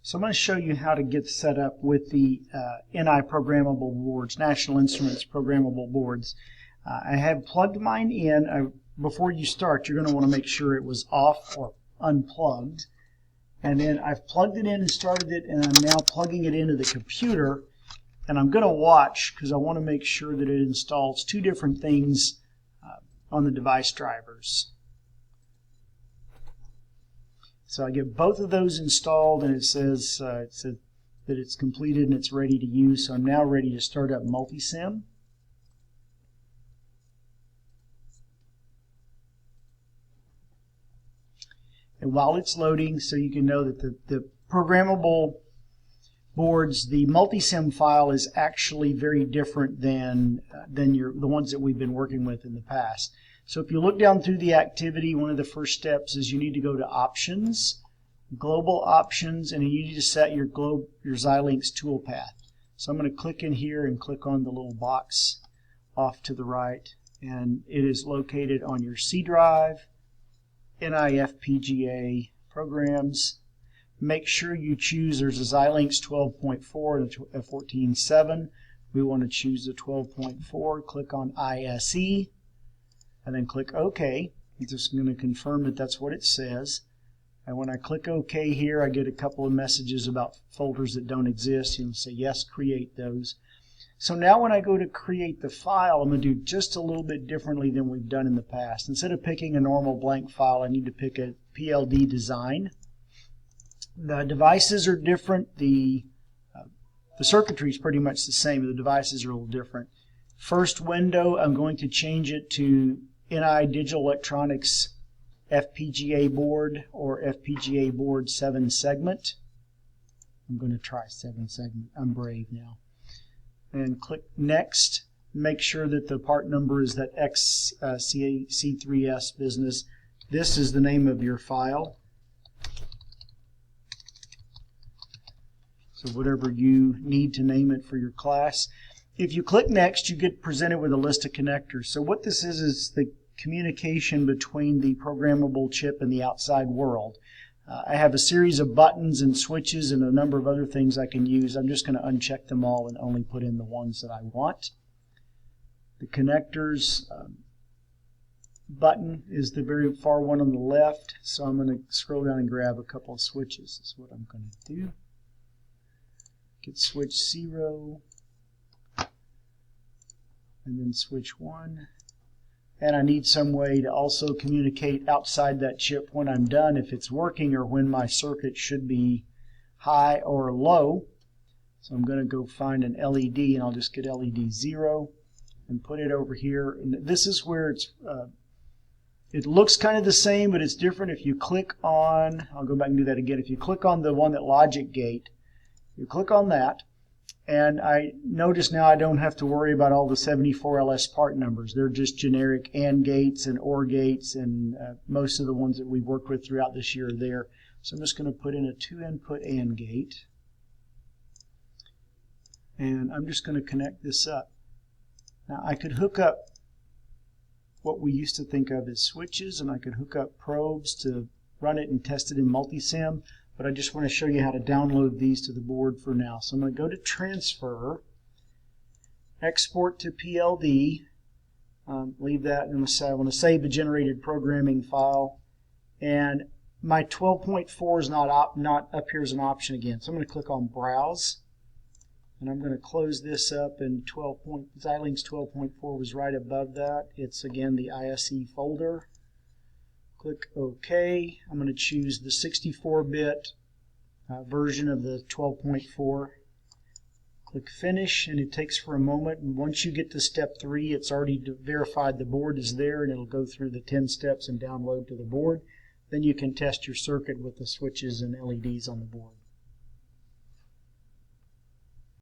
So I'm going to show you how to get set up with the NI programmable boards, National Instruments programmable boards. I have plugged mine in. Before you start, you're going to want to make sure it was off or unplugged. And then I've plugged it in and started it, and I'm now plugging it into the computer. And I'm going to watch because I want to make sure that it installs two different things on the device drivers. So I get both of those installed, and it says that it's completed and it's ready to use. So I'm now ready to start up Multisim. And while it's loading, so you can know that the programmable boards, the Multisim file is actually very different than the ones that we've been working with in the past. So if you look down through the activity, one of the first steps is you need to go to Options, Global Options, and you need to set your Xilinx toolpath. So I'm going to click in here and click on the little box off to the right, and it is located on your C drive, NIFPGA programs. Make sure you choose, there's a Xilinx 12.4 and a 14.7. We want to choose the 12.4, click on ISE, and then click OK. I'm just going to confirm that that's what it says. And when I click OK here, I get a couple of messages about folders that don't exist. You can say, yes, create those. So now when I go to create the file, I'm going to do just a little bit differently than we've done in the past. Instead of picking a normal blank file, I need to pick a PLD design. The devices are different. The circuitry is pretty much the same, but the devices are a little different. First window, I'm going to change it to NI Digital Electronics FPGA board or FPGA board 7 segment. I'm going to try 7 segment. I'm brave now. And click Next. Make sure that the part number is that XC3S business. This is the name of your file. So whatever you need to name it for your class. If you click Next, you get presented with a list of connectors. So what this is the communication between the programmable chip and the outside world. I have a series of buttons and switches and a number of other things I can use. I'm just going to uncheck them all and only put in the ones that I want. The connectors button is the very far one on the left, so I'm going to scroll down and grab a couple of switches. That's what I'm going to do. Get switch 0 and then switch 1. And I need some way to also communicate outside that chip when I'm done, if it's working or when my circuit should be high or low. So I'm going to go find an LED, and I'll just get LED 0 and put it over here. And this is where it looks kind of the same, but it's different. If you click on, I'll go back and do that again. If you click on the one that logic gate, you click on that, and I notice now I don't have to worry about all the 74LS part numbers. They're just generic AND gates and OR gates, and most of the ones that we've worked with throughout this year are there. So I'm just going to put in a 2-input AND gate, and I'm just going to connect this up. Now I could hook up what we used to think of as switches, and I could hook up probes to run it and test it in Multisim. But I just want to show you how to download these to the board for now. So I'm going to go to Transfer, Export to PLD, leave that, and I want to save the generated programming file. And my 12.4 is not up here as an option again. So I'm going to click on Browse, and I'm going to close this up. And Xilinx 12.4 was right above that. It's again the ISE folder. Click OK. I'm going to choose the 64-bit version of the 12.4. Click Finish, and it takes for a moment. And once you get to step 3, it's already verified the board is there, and it'll go through the 10 steps and download to the board. Then you can test your circuit with the switches and LEDs on the board.